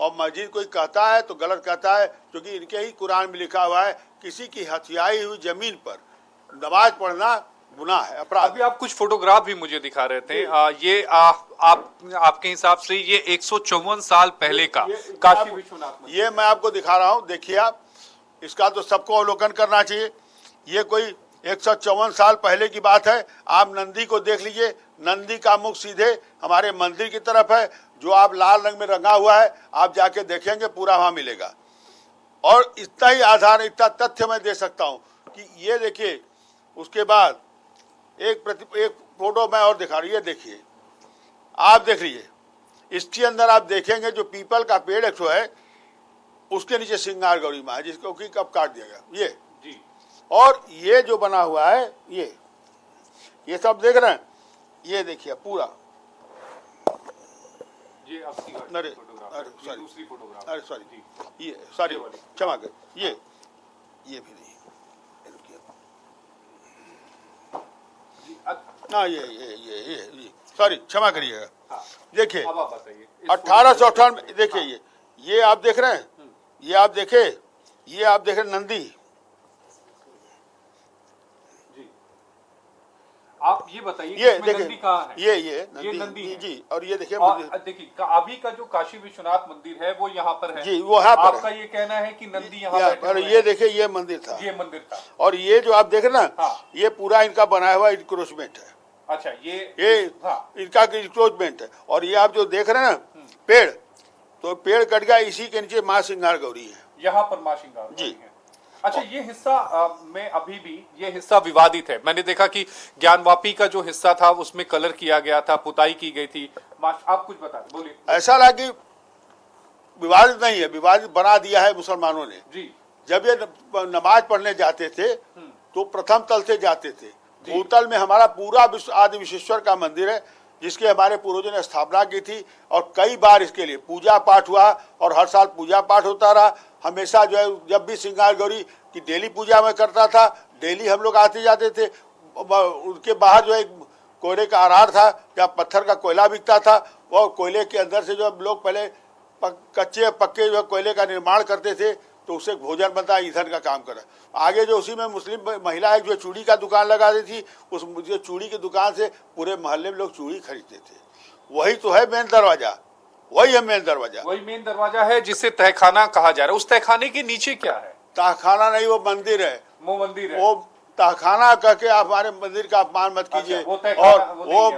और मस्जिद कोई कहता है तो गलत कहता है, क्योंकि इनके ही कुरान में लिखा हुआ है किसी की हथियाई हुई जमीन पर नमाज पढ़ना गुनाह है, अपराध। अभी आप कुछ फोटोग्राफ भी मुझे दिखा रहे थे, ये आपके हिसाब से ये 154 साल पहले का काशी विश्वनाथ मंदिर, ये मैं आपको दिखा रहा हूँ, देखिए आप, इसका तो सबको अवलोकन करना चाहिए। ये कोई 154 साल पहले की बात है। आप नंदी को देख लीजिए, नंदी का मुख सीधे हमारे मंदिर की तरफ है, जो आप लाल रंग में रंगा हुआ है, आप जाके देखेंगे पूरा वहां मिलेगा। और इतना ही आधार, इतना तथ्य मैं दे सकता हूं कि ये देखिए, उसके बाद एक फोटो मैं और दिखा रही है, देखिए आप देख लीजिए, इसके अंदर आप देखेंगे जो पीपल का पेड़ एक है, उसके नीचे श्रृंगार गौरी माँ है, जिसको कि कब काट दिया गया ये जी। और ये जो बना हुआ है, ये सब देख रहे हैं, ये देखिए पूरा, ये आपकी अरे सॉरी, दूसरी फोटोग्राफ, अरे सॉरी, ये सॉरी, क्षमा कर, ये भी नहीं, हाँ ये सॉरी, क्षमा करिएगा। हाँ, देखिए अब आप बताइए 1898, देखिए ये आप देख रहे हैं, ये आप देखे, ये आप देख रहे नंदी जी। आप ये बताइए ये देखिए नंदी कहाँ है? ये नंदी जी, और ये देखिए देखिए अभी का जो काशी विश्वनाथ मंदिर है वो यहाँ पर है जी, वो यहाँ पर आपका ये कहना है कि नंदी यहाँ पर, ये देखिए ये मंदिर था, और ये जो आप देख रहे ना, हाँ। ये पूरा इनका बनाया हुआ इंक्रोचमेंट है। अच्छा, ये हाँ। इनका इंक्रोचमेंट है। और ये आप जो देख रहे हैं ना पेड़, तो पेड़ कट गया, इसी के नीचे माँ श्रृंगार गौरी है, यहाँ पर माँ श्रृंगार जी। है। अच्छा, ये हिस्सा में अभी भी ये हिस्सा विवादित है। मैंने देखा कि ज्ञानवापी का जो हिस्सा था उसमें कलर किया गया था, पुताई की गई थी। आप कुछ बता बोलिए। ऐसा लगा कि विवादित नहीं है, विवादित बना दिया है मुसलमानों ने जी। जब ये नमाज पढ़ने जाते थे तो प्रथम तल से जाते थे। भूतल में हमारा पूरा आदि विश्वेश्वर का मंदिर है, जिसके हमारे पूर्वजों ने स्थापना की थी, और कई बार इसके लिए पूजा पाठ हुआ, और हर साल पूजा पाठ होता रहा। हमेशा जो है, जब भी श्रृंगार गौरी की डेली पूजा में करता था, डेली हम लोग आते जाते थे। उनके बाहर जो एक कोयले का आरार था, जहाँ पत्थर का कोयला बिकता था, और कोयले के अंदर से जो लोग पहले कच्चे पक्के जो कोयले का निर्माण करते थे, तो उससे भोजन बनता, ईंधन का काम करा। आगे जो उसी में मुस्लिम महिला एक जो चूड़ी का दुकान लगा दी थी, उस जो चूड़ी की दुकान से पूरे मोहल्ले में लोग चूड़ी खरीदते थे। वही तो है मेन दरवाजा, वही है मेन दरवाजा, वही मेन दरवाजा है जिसे तहखाना कहा जा रहा है। उस तहखाने के नीचे क्या है? तहखाना नहीं, वो मंदिर है, वो मंदिर है। वो तहखाना करके आप हमारे मंदिर का अपमान मत कीजिए। और वो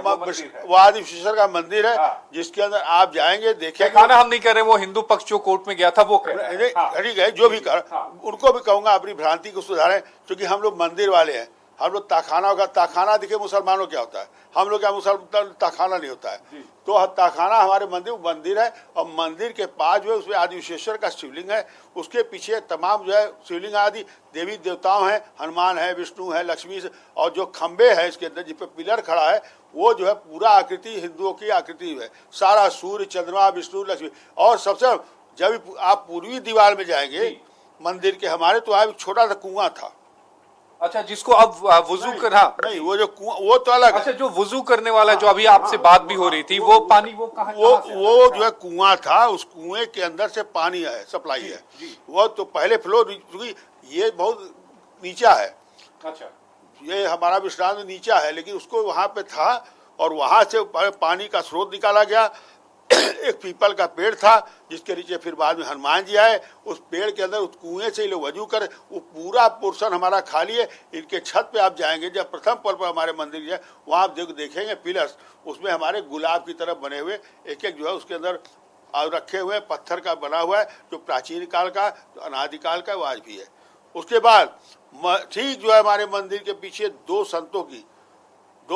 आदि विश्वेश्वर का मंदिर है, जिसके अंदर आप जाएंगे देखेंगे। तहखाना हम नहीं कह रहे, वो हिंदू पक्ष जो कोर्ट में गया था वो कह रहे हैं। ठीक है, जो भी कर, उनको भी कहूंगा अपनी भ्रांति को सुधारें, क्योंकि हम लोग मंदिर वाले हैं। हम लोग तहखाना होगा, तहखाना देखिए मुसलमानों क्या होता है, हम लोग क्या मुसलमान तहखाना नहीं होता है। तो तहखाना हमारे मंदिर है, और मंदिर के पास जो है उसमें आदि विश्वेश्वर का शिवलिंग है, उसके पीछे तमाम जो है शिवलिंग आदि देवी देवताओं हैं, हनुमान है, विष्णु है, लक्ष्मी से, और जो खंबे है इसके अंदर जिस पे पिलर खड़ा है, वो जो है पूरा आकृति हिंदुओं की आकृति है, सारा सूर्य चंद्रमा विष्णु लक्ष्मी। और सबसे जब आप पूर्वी दीवार में जाएंगे मंदिर के हमारे, तो वहाँ छोटा सा कुआं था। अच्छा, जिसको अब वुजू करना नहीं, वो जो वो तो अलग। अच्छा, जो वुजू करने वाला जो अभी आपसे बात भी हो रही थी, वो पानी वो कहाँ वो जो है कुआं था, उस कुएं के अंदर से पानी है, सप्लाई है। वो तो पहले फ्लोर, ये बहुत नीचा है। अच्छा, ये हमारा विश्राम नीचा है, लेकिन उसको वहां पे था, और वहां से पानी का स्रोत निकाला गया। एक पीपल का पेड़ था, जिसके नीचे फिर बाद में हनुमान जी आए। उस पेड़ के अंदर उस कुएं से लोग वजू कर, वो पूरा पोर्शन हमारा खाली है। इनके छत पे आप जाएंगे, जब प्रथम पल पर हमारे मंदिर है, वहाँ आप देखेंगे पिलर्स, उसमें हमारे गुलाब की तरफ बने हुए एक जो है उसके अंदर रखे हुए पत्थर का बना हुआ है, जो प्राचीन काल का, अनादिकाल का, वो आज भी है। उसके बाद ठीक जो है हमारे मंदिर के पीछे दो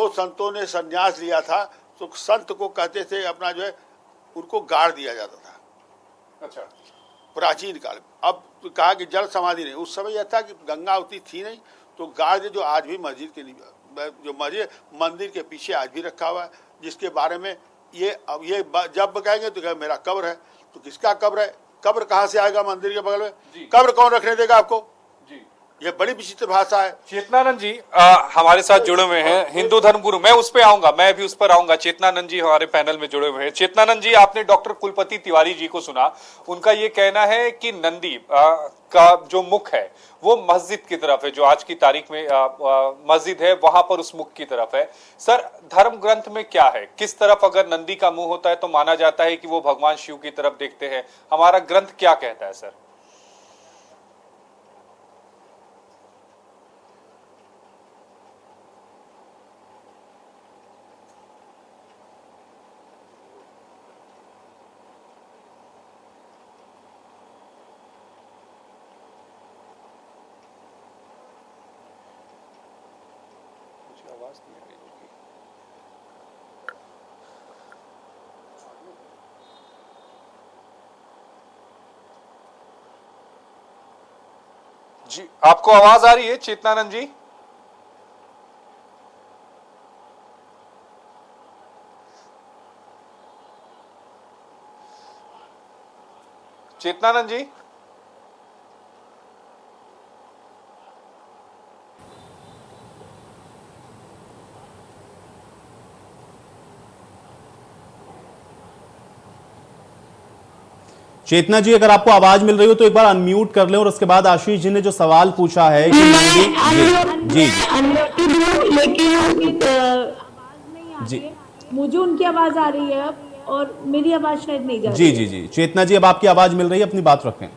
संतों ने संन्यास लिया था। तो संत को कहते थे अपना जो है, उनको गाड़ दिया जाता था। अच्छा, प्राचीन काल में। अब तो कहा कि जल समाधि नहीं, उस समय यह था कि गंगा उतनी थी नहीं, तो गाड़ जो आज भी मस्जिद के जो मंदिर के पीछे आज भी रखा हुआ है, जिसके बारे में अब ये जब कहेंगे तो मेरा कब्र है। तो किसका कब्र है? कब्र कहाँ से आएगा मंदिर के बगल में? कब्र कौन रखने देगा आपको? यह बड़ी विचित्र भाषा है। चेतनानंद जी हमारे साथ जुड़े हुए हैं, हिंदू धर्म गुरु, मैं उस पे आऊंगा, मैं भी उस पर आऊंगा। चेतनानंद जी हमारे पैनल में जुड़े हुए हैं। चेतनानंद जी, आपने डॉक्टर कुलपति तिवारी जी को सुना, उनका ये कहना है कि नंदी का जो मुख है वो मस्जिद की तरफ है, जो आज की तारीख में मस्जिद है वहां पर उस मुख की तरफ है। सर, धर्म ग्रंथ में क्या है, किस तरफ अगर नंदी का मुंह होता है तो माना जाता है कि वो भगवान शिव की तरफ देखते हैं, हमारा ग्रंथ क्या कहता है सर? आवाज नहीं आ रही होगी। जी, आपको आवाज आ रही है चेतनानंद जी? चेतनानंद जी? चेतना जी, अगर आपको आवाज मिल रही हो तो एक बार अनम्यूट कर लें, और उसके बाद आशीष जी ने जो सवाल पूछा है कि जी जी मुझे उनकी आवाज आ रही है अब, और मेरी आवाज शायद नहीं जा रही जी जी जी चेतना जी, अब आपकी आवाज मिल रही है, अपनी बात रखें।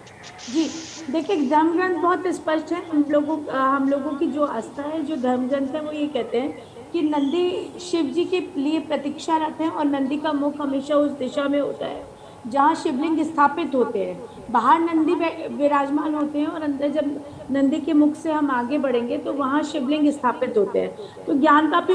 जी। देखिए, धर्म ग्रंथ बहुत स्पष्ट है। हम लोगों की जो आस्था है, जो धर्म ग्रंथ है, वो ये कहते हैं कि नंदी शिव जी के लिए प्रतीक्षारत है, और नंदी का मुख हमेशा उस दिशा में होता है जहाँ शिवलिंग स्थापित होते हैं। बाहर नंदी विराजमान होते हैं, और अंदर जब नंदी के मुख से हम आगे बढ़ेंगे तो वहाँ शिवलिंग स्थापित होते हैं। तो ज्ञानवापी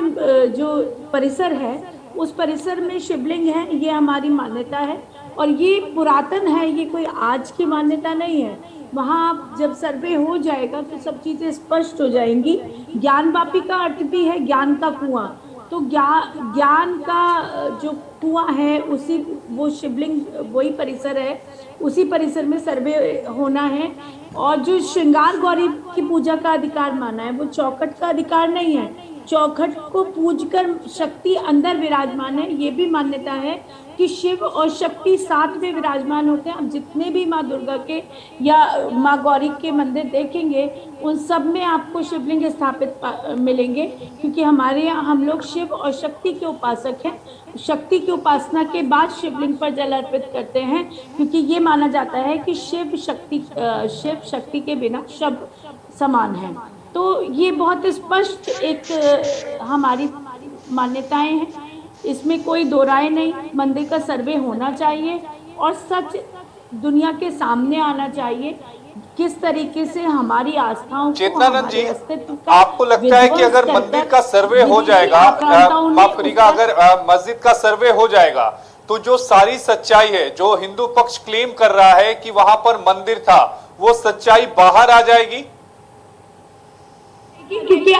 जो परिसर है, उस परिसर में शिवलिंग है, ये हमारी मान्यता है, और ये पुरातन है, ये कोई आज की मान्यता नहीं है। वहाँ आप जब सर्वे हो जाएगा तो सब चीज़ें स्पष्ट हो जाएंगी। ज्ञानवापी का अर्थ भी है ज्ञान का कुआं, तो ज्ञान का जो कुआं है, उसी वो शिवलिंग वही परिसर है, उसी परिसर में सर्वे होना है। और जो श्रृंगार गौरी की पूजा का अधिकार माना है, वो चौखट का अधिकार नहीं है। चौखट को पूजकर शक्ति अंदर विराजमान है, ये भी मान्यता है कि शिव और शक्ति साथ में विराजमान होते हैं। आप जितने भी माँ दुर्गा के या माँ गौरी के मंदिर देखेंगे, उन सब में आपको शिवलिंग स्थापित मिलेंगे, क्योंकि हमारे यहाँ हम लोग शिव और शक्ति के उपासक हैं। शक्ति की उपासना के बाद शिवलिंग पर जल अर्पित करते हैं, क्योंकि ये माना जाता है कि शिव शक्ति के बिना शब्द समान है। तो ये बहुत स्पष्ट एक हमारी मान्यताएं हैं, इसमें कोई दो राय नहीं। मंदिर का सर्वे होना चाहिए और सच दुनिया के सामने आना चाहिए, किस तरीके से हमारी आस्थाओं को, चेतनानंद जी, आपको लगता है कि अगर मंदिर का सर्वे हो जाएगा, माफ करिएगा, अगर मस्जिद का सर्वे हो जाएगा तो जो सारी सच्चाई है, जो हिंदू पक्ष क्लेम कर रहा है कि वहां पर मंदिर था, वो सच्चाई बाहर आ जाएगी? क्योंकि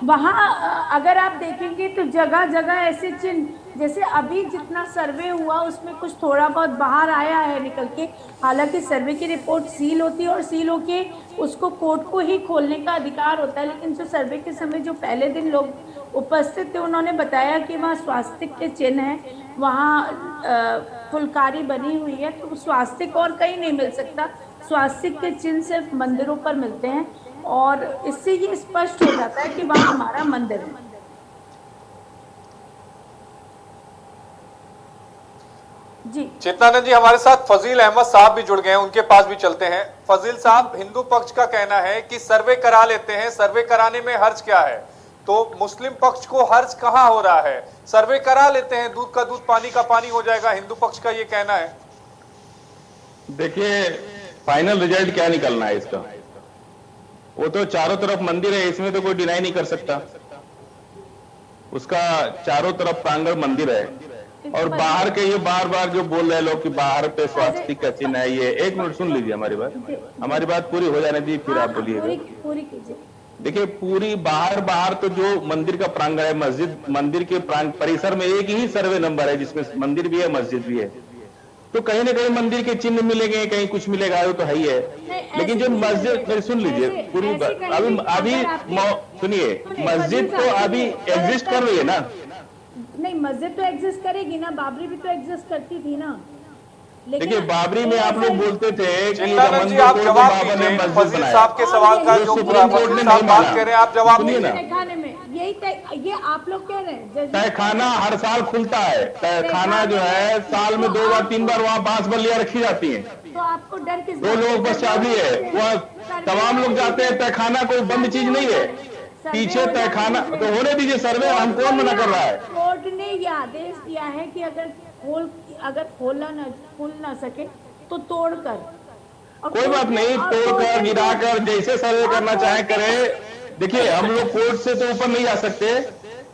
वहाँ अगर आप देखेंगे तो जगह जगह ऐसे चिन्ह, जैसे अभी जितना सर्वे हुआ उसमें कुछ थोड़ा बहुत बाहर आया है निकल के। हालांकि सर्वे की रिपोर्ट सील होती है, और सील होके उसको कोर्ट को ही खोलने का अधिकार होता है। लेकिन जो सर्वे के समय जो पहले दिन लोग उपस्थित थे, उन्होंने बताया कि वहाँ स्वास्तिक के चिन्ह हैं, वहाँ फुलकारी बनी हुई है। तो स्वास्तिक और कहीं नहीं मिल सकता, स्वास्तिक के चिन्ह सिर्फ मंदिरों पर मिलते हैं, और इससे ये स्पष्ट हो जाता है कि वहाँ हमारा मंदिर है। जी चेतनानंद जी, हमारे साथ फजील अहमद साहब भी जुड़ गए हैं, उनके पास भी चलते हैं। फजील साहब, हिंदू पक्ष का कहना है कि सर्वे करा लेते हैं, सर्वे कराने में हर्ज क्या है? तो मुस्लिम पक्ष को हर्ज कहां हो रहा है? सर्वे करा लेते हैं, दूध का दूध पानी का पानी हो जाएगा, हिंदू पक्ष का ये कहना है। देखिए, फाइनल रिजल्ट क्या निकलना है इसका, वो तो चारों तरफ मंदिर है, इसमें तो कोई डिनाई नहीं कर सकता। उसका चारों तरफ प्रांगण मंदिर है, और बाहर के ये बार बार जो बोल रहे लोग कि बाहर पे स्वास्तिक का चिन्ह है, ये एक मिनट सुन लीजिए हमारी बात पूरी हो जाने दी, फिर आप बोलिएगा। पूरी कीजिए। देखिए, पूरी बाहर तो जो मंदिर का प्रांगण है, मंदिर के परिसर में एक ही सर्वे नंबर है, जिसमें मंदिर भी है, मस्जिद भी है। तो कहीं ना कहीं मंदिर के चिन्ह मिलेंगे, कहीं कुछ मिलेगा, वो तो है ही है। लेकिन जो मस्जिद, मेरी सुन लीजिए पूरी बात, अभी सुनिए, मस्जिद तो अभी एग्जिस्ट कर रही है ना। नहीं, मस्जिद तो एग्जिस्ट करेगी ना, बाबरी भी तो एग्जिस्ट करती थी ना। देखिए बाबरी में आप लोग बोलते थे कि चेतनानंद जी आप जवाब दीजिए फजील साहब के सवाल का, जो फजील साहब बात कर रहे हैं आप जवाब दीजिए। तहखाने में यही ये आप लोग कह रहे हैं, तहखाना हर साल खुलता है, तहखाना जो है साल में 2 बार 3 बार वहाँ बांस बल्लियां रखी जाती हैं। तो आपको डर किस 2 लोग बस चाबी है, वह तमाम लोग जाते हैं। तहखाना कोई बंद चीज नहीं है, पीछे तहखाना तो होने दीजिए, सर्वे हम कौन मना कर रहा है। कोर्ट ने ये आदेश दिया है कि अगर खुल ना सके तो तोड़कर, कोई बात नहीं, तोड़कर गिराकर जैसे सर्वे करना चाहे करें। देखिए हम लोग कोर्ट से तो ऊपर नहीं आ सकते,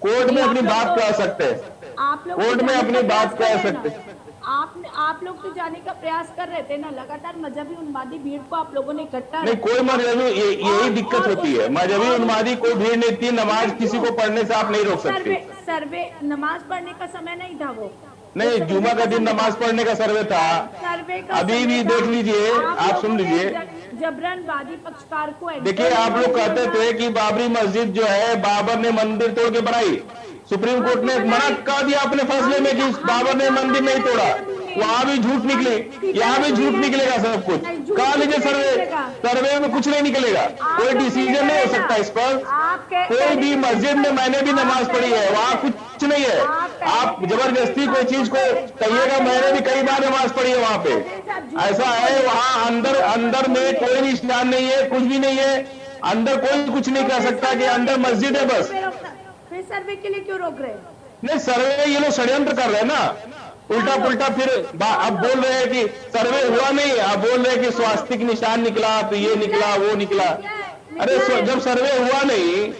कोर्ट में अपनी बात कह सकते हैं, आप लोग कोर्ट में अपनी बात कह सकते। आप लोग तो जाने का प्रयास कर रहे थे ना, लगातार मजहबी उन्मादी भीड़ को आप लोगों ने इकट्ठा, नहीं कोई मजहबी, यही दिक्कत होती है, मजहबी उन्मादी कोई भीड़ नहीं थी। नमाज किसी को पढ़ने से आप नहीं रोक सकते। सर्वे नमाज पढ़ने का समय नहीं था वो, नहीं जुमा का दिन नमाज पढ़ने का सर्वे था। सर्वे का अभी भी देख लीजिए, आप सुन लीजिए, जबरन वादी पक्षकार को देखिए आप लोग कहते थे कि बाबरी मस्जिद जो है बाबर ने मंदिर तोड़ के बनाई, सुप्रीम कोर्ट ने मना कर दिया अपने फैसले में कि बाबर ने मंदिर नहीं तोड़ा। वहाँ भी झूठ निकली, यहाँ भी झूठ निकलेगा सब कुछ। कहा लीजिए सर्वे में कुछ नहीं निकलेगा, कोई डिसीजन नहीं हो सकता इस पर। कोई भी मस्जिद में मैंने भी नमाज पढ़ी है, वहाँ कुछ नहीं है। आप जबरदस्ती कोई चीज को कहिएगा, मैंने भी कई बार नमाज पढ़ी है वहाँ पे। ऐसा है वहाँ अंदर में कोई निशान नहीं है, कुछ भी नहीं है, अंदर कोई कुछ नहीं कर सकता कि अंदर मस्जिद है बस। फिर सर्वे के लिए क्यों रोक रहे हैं? नहीं सर्वे ये लोग षड्यंत्र कर रहे हैं ना, उल्टा पुल्टा। फिर अब बोल रहे हैं कि सर्वे हुआ नहीं, आप बोल रहे हैं कि स्वास्तिक निशान निकला, तो ये निकला वो निकला। अरे जब सर्वे हुआ नहीं,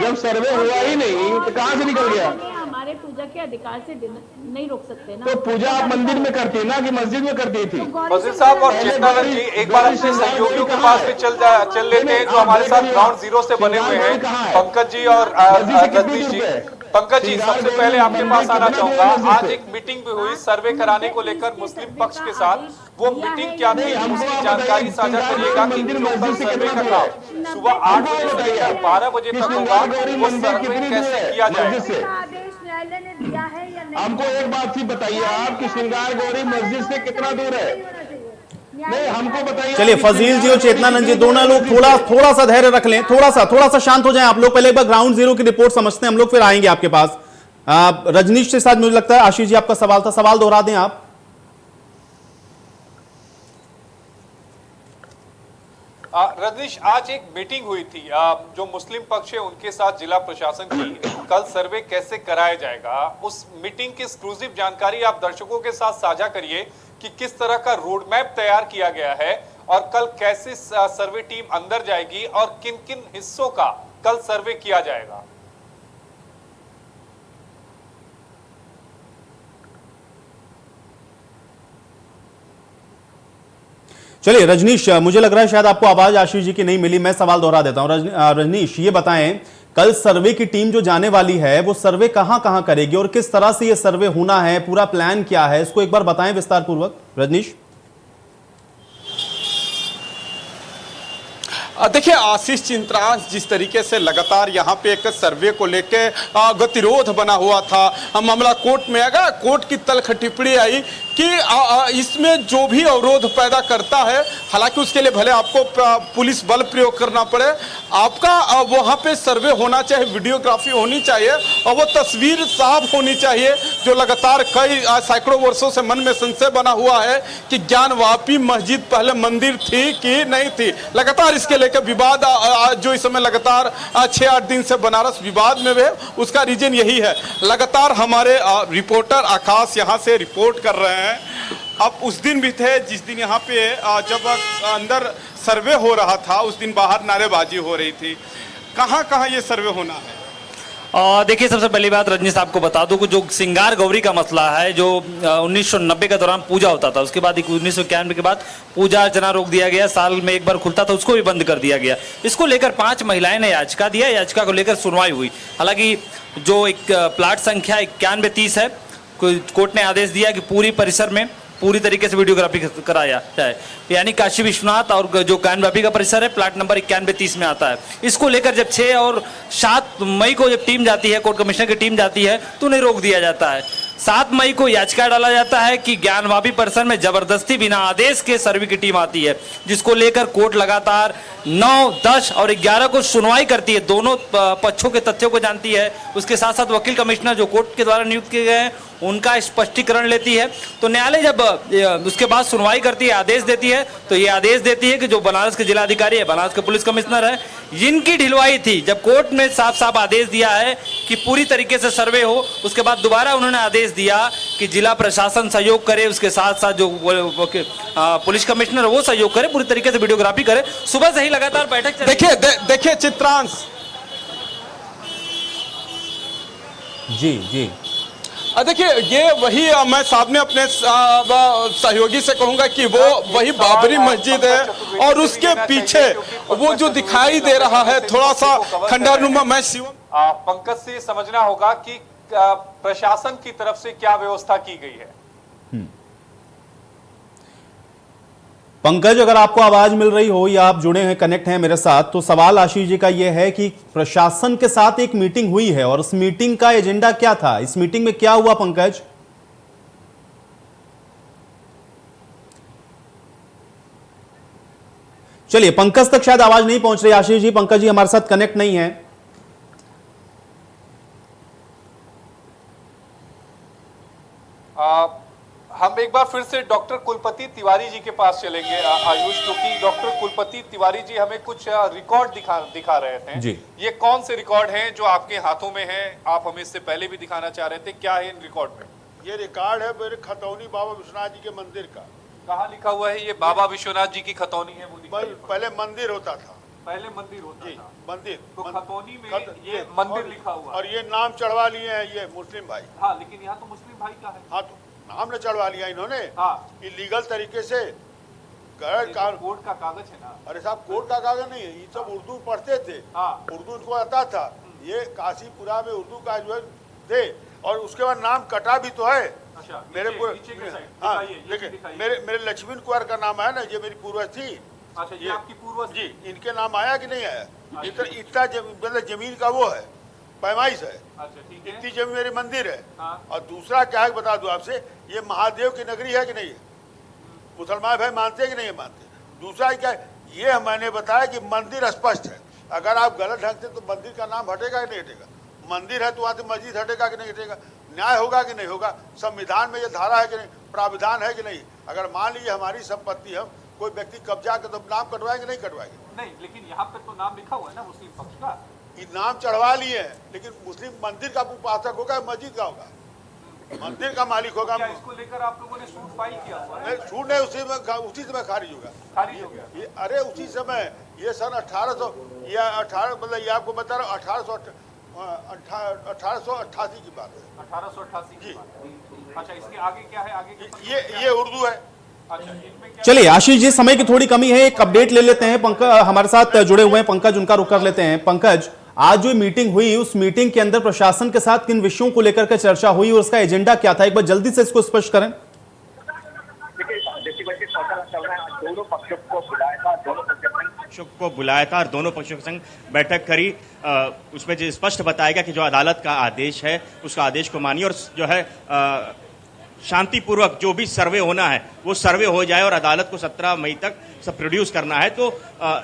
जब सर्वे हुआ ही नहीं तो कहाँ से निकल गया? हमारे पूजा के अधिकार से नहीं रोक सकते ना। तो पूजा आप मंदिर में करती ना कि मस्जिद में करती थी? फजील साहब और चेतनानंद जी एक बार अपने सहयोगियों के पास भी चल लेते हैं जो हमारे साथ ग्राउंड जीरो से बने हुए हैं, पंकज जी और रजनीश जी। पंकज जी सबसे पहले आपके पास आना चाहूंगा, आज एक मीटिंग भी हुई सर्वे कराने को लेकर मुस्लिम पक्ष के साथ, वो मीटिंग क्या थी, उसकी जानकारी साझा करिएगा कि जो कल सर्वे का काम सुबह 8 बजे से लेकर 12 बजे तक होगा, वो सर्वे कैसे किया जाएगा? आदेश न्यायालय ने दिया है या नहीं? हमको एक बात ही बताइए आप कि श्रृंगार गौरी मस्जिद से कितना दूर है? नहीं हमको बताइए। चलिए फजील जी और चेतनानंद जी दोनों लोग थोड़ा सा धैर्य रख लें, थोड़ा सा शांत हो जाएं आप लोग। पहले एक बार ग्राउंड जीरो की रिपोर्ट समझते हैं हम लोग, फिर आएंगे आपके पास। रजनीश के साथ मुझे लगता है आशीष जी आपका सवाल था, सवाल दोहरा दें आप। रजनीश आज एक मीटिंग हुई थी जो मुस्लिम पक्ष है उनके साथ जिला प्रशासन की, कल सर्वे कैसे कराया जाएगा, उस मीटिंग की एक्सक्लूसिव जानकारी आप दर्शकों के साथ साझा करिए कि किस तरह का रोड मैप तैयार किया गया है और कल कैसे सर्वे टीम अंदर जाएगी और किन किन हिस्सों का कल सर्वे किया जाएगा। चलिए रजनीश, मुझे लग रहा है शायद आपको आवाज आशीष जी की नहीं मिली, मैं सवाल दोहरा देता हूं। रजनीश ये बताएं, कल सर्वे की टीम जो जाने वाली है वो सर्वे कहां करेगी और किस तरह से ये सर्वे होना है, पूरा प्लान क्या है, इसको एक बार बताएं विस्तार पूर्वक रजनीश। देखिए आशीष चिंतरान, जिस तरीके से लगातार यहाँ पे एक सर्वे को लेके गतिरोध बना हुआ था, मामला कोर्ट में आ गया, कोर्ट की तलख टिप्पणी आई कि इसमें जो भी अवरोध पैदा करता है, हालांकि उसके लिए भले आपको पुलिस बल प्रयोग करना पड़े, आपका वहाँ पे सर्वे होना चाहिए, वीडियोग्राफी होनी चाहिए और वो तस्वीर साफ होनी चाहिए। जो लगातार कई सैकड़ों वर्षों से मन में संशय बना हुआ है कि ज्ञानवापी मस्जिद पहले मंदिर थी कि नहीं थी, लगातार इसके लेकर विवाद जो इस समय लगातार 6-8 दिन से बनारस विवाद में है, उसका रीजन यही है। लगातार हमारे रिपोर्टर आकाश यहाँ से रिपोर्ट कर रहे हैं। अब उस दिन भी थे जिस दिन यहाँ पे जब अंदर सर्वे हो रहा था, उस दिन बाहर नारेबाजी हो रही थी। कहाँ ये सर्वे होना है? देखिए सबसे पहली बात रजनी साहब को बता दूं कि जो श्रृंगार गौरी का मसला है, जो 1990 के दौरान पूजा होता था, उसके बाद 1991 के बाद पूजा अर्चना रोक दिया गया, साल में एक बार खुलता था उसको भी बंद कर दिया गया। इसको लेकर 5 महिलाएं ने याचिका दिया, याचिका को लेकर सुनवाई हुई। हालांकि जो एक प्लाट संख्या 9130 है, कोर्ट ने आदेश दिया कि पूरी परिसर में पूरी तरीके से वीडियोग्राफी कराया जाए। यानी काशी विश्वनाथ और जो कानबाबी का परिसर है प्लाट नंबर 9130 में आता है। इसको लेकर जब 6 और 7 मई को जब टीम जाती है, कोर्ट कमिश्नर की टीम जाती है, तो उन्हें रोक दिया जाता है। 7 मई को याचिका डाला जाता है कि ज्ञानवापी परिसर में जबरदस्ती बिना आदेश के सर्वे की टीम आती है, जिसको लेकर कोर्ट लगातार 9, 10 और 11 को सुनवाई करती है, दोनों पक्षों के तथ्यों को जानती है। उसके साथ साथ वकील कमिश्नर जो कोर्ट के द्वारा नियुक्त किए गए हैं उनका स्पष्टीकरण लेती है। तो न्यायालय जब उसके बाद सुनवाई करती है, आदेश देती है, तो ये आदेश देती है कि जो बनारस के जिलाधिकारी है, बनारस के पुलिस कमिश्नर है, जिनकी ढिलवाई थी, जब कोर्ट ने साफ साफ आदेश दिया है कि पूरी तरीके से सर्वे हो, उसके बाद दोबारा उन्होंने आदेश दिया कि जिला प्रशासन सहयोग करे, उसके साथ साथ जो पुलिस कमिश्नर वो सहयोग करे, पूरी तरीके से वीडियोग्राफी करे। सुबह से ही लगातार बैठक चल रही है। देखिए चित्रांश जी देखिए ये वही मैं सामने अपने सहयोगी से कहूंगा कि वो वही बाबरी मस्जिद है और उसके पीछे वो जो दिखाई दे रहा है थोड़ा सा खंडरनुमा। मैं शिवम पंकज से समझना होगा कि प्रशासन की तरफ से क्या व्यवस्था की गई है। पंकज, अगर आपको आवाज मिल रही हो या आप जुड़े हैं, कनेक्ट हैं मेरे साथ, तो सवाल आशीष जी का यह है कि प्रशासन के साथ एक मीटिंग हुई है और उस मीटिंग का एजेंडा क्या था? इस मीटिंग में क्या हुआ पंकज? चलिए, पंकज तक शायद आवाज नहीं पहुंच रही। आशीष जी, पंकज जी हमारे साथ कनेक्ट नहीं है। हम एक बार फिर से डॉक्टर कुलपति तिवारी जी के पास चलेंगे आयुष, क्योंकि डॉक्टर कुलपति तिवारी जी हमें कुछ रिकॉर्ड दिखा रहे थे जी। ये कौन से रिकॉर्ड हैं जो आपके हाथों में हैं? आप हमें इससे पहले भी दिखाना चाह रहे थे, क्या है इन रिकॉर्ड में? ये रिकॉर्ड है मेरे खतौनी बाबा विश्वनाथ जी के मंदिर का। कहाँ लिखा हुआ है ये बाबा विश्वनाथ जी की खतौनी है? वो दिखाइए। पहले मंदिर होता था, पहले मंदिर होता था। मंदिर तो खतौनी में ये मंदिर लिखा हुआ है और ये नाम चढ़वा लिए हैं ये मुस्लिम भाई। हाँ, लेकिन यहाँ तो मुस्लिम भाई का है। हाँ, तो नाम ने चढ़वा लिया इन्होंने इलीगल तरीके से। कोर्ट का कागज है ना? अरे साहब, कोर्ट का कागज नहीं है, ये सब उर्दू पढ़ते थे, उर्दू इनको आता था। ये काशीपुरा में उर्दू का जो है थे और उसके बाद नाम कटा भी तो है। अच्छा, मेरे हाँ, देखिए मेरे लक्ष्मण कुंवर का नाम है ना, ये मेरी पूर्वज थी। अच्छा, ये आपकी पूर्वज जी, इनके नाम आया कि नहीं आया? इतना मतलब जमीन का वो है, पैमाइश है। अच्छा, ठीक है। इतनी जमीन मेरे मंदिर है। और दूसरा क्या है बता दूं आपसे, ये महादेव की नगरी है कि नहीं है? मुसलमान भाई मानते हैं कि नहीं मानते? दूसरा क्या है, ये मैंने बताया कि मंदिर स्पष्ट है। अगर आप गलत ढंग से, तो मंदिर का नाम हटेगा कि नहीं हटेगा? मंदिर है तो वहां से मस्जिद हटेगा कि नहीं हटेगा? न्याय होगा कि नहीं होगा? संविधान में ये धारा है कि नहीं, प्राविधान है कि नहीं? अगर मान लीजिए हमारी संपत्ति हम कोई व्यक्ति कब्जा कर, तो नाम कटवाएंगे नहीं कटवाएंगे? नहीं, लेकिन यहाँ पे तो नाम लिखा हुआ है ना मुस्लिम पक्ष का। ये नाम चढ़वा लिए हैं, लेकिन मुस्लिम मंदिर का उपासक होगा, मस्जिद का होगा, मंदिर का मालिक होगा। क्या इसको लेकर आप लोगों ने सूट फाइल किया हुआ है? नहीं, छूट नहीं, उसी समय खारिज होगा। खारिज हो गया ये? अरे उसी समय, ये सन 1800 या 18 मतलब ये आपको बता रहा हूँ 1888 की बात है। 1888 की बात। अच्छा, इसके आगे क्या है? आगे ये उर्दू है। अच्छा, इनमें क्या? चलिए आशीष जी, समय की थोड़ी कमी है, एक अपडेट ले लेते हैं। पंकज हमारे साथ जुड़े हुए हैं, पंकज, उनका रुख कर लेते हैं। पंकज, आज जो मीटिंग हुई, उस मीटिंग के अंदर प्रशासन के साथ किन विषयों को लेकर के चर्चा हुई और उसका एजेंडा क्या था? एक बार जल्दी से इसको स्पष्ट करें। दोनों पक्षों को बुलाया था और दोनों पक्षों के संग बैठक करी। उसमें जो स्पष्ट बताएगा कि जो अदालत का आदेश है उस आदेश को मानिए और जो है शांतिपूर्वक जो भी सर्वे होना है वो सर्वे हो जाए और अदालत को 17 मई तक सब प्रोड्यूस करना है। तो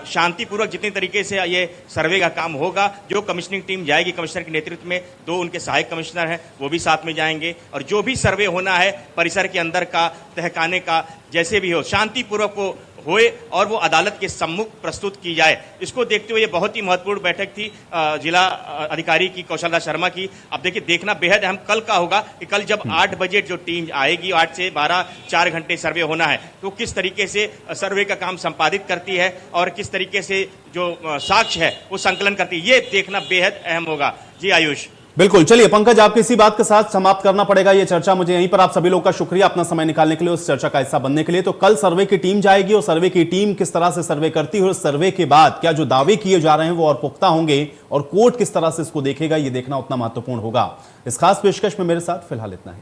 शांतिपूर्वक जितनी तरीके से ये सर्वे का काम होगा, जो कमिश्निंग टीम जाएगी कमिश्नर के नेतृत्व में, 2 उनके सहायक कमिश्नर हैं वो भी साथ में जाएंगे, और जो भी सर्वे होना है परिसर के अंदर का, तहखाने का, जैसे भी हो, शांतिपूर्वक वो होए और वो अदालत के सम्मुख प्रस्तुत की जाए। इसको देखते हुए ये बहुत ही महत्वपूर्ण बैठक थी जिला अधिकारी की, कौशल राज शर्मा की। अब देखिए, देखना बेहद अहम कल का होगा कि कल जब 8 बजे जो टीम आएगी, 8 से 12 4 घंटे सर्वे होना है, तो किस तरीके से सर्वे का काम संपादित करती है और किस तरीके से जो साक्ष्य है वो संकलन करती है, ये देखना बेहद अहम होगा। जी आयुष। बिल्कुल, चलिए पंकज, आपकी इसी बात के साथ समाप्त करना पड़ेगा ये चर्चा मुझे यहीं पर। आप सभी लोगों का शुक्रिया अपना समय निकालने के लिए, उस चर्चा का हिस्सा बनने के लिए। तो कल सर्वे की टीम जाएगी और सर्वे की टीम किस तरह से सर्वे करती है और सर्वे के बाद क्या जो दावे किए जा रहे हैं वो और पुख्ता होंगे और कोर्ट किस तरह से इसको देखेगा, ये देखना उतना महत्वपूर्ण होगा। इस खास पेशकश में मेरे साथ फिलहाल इतना ही।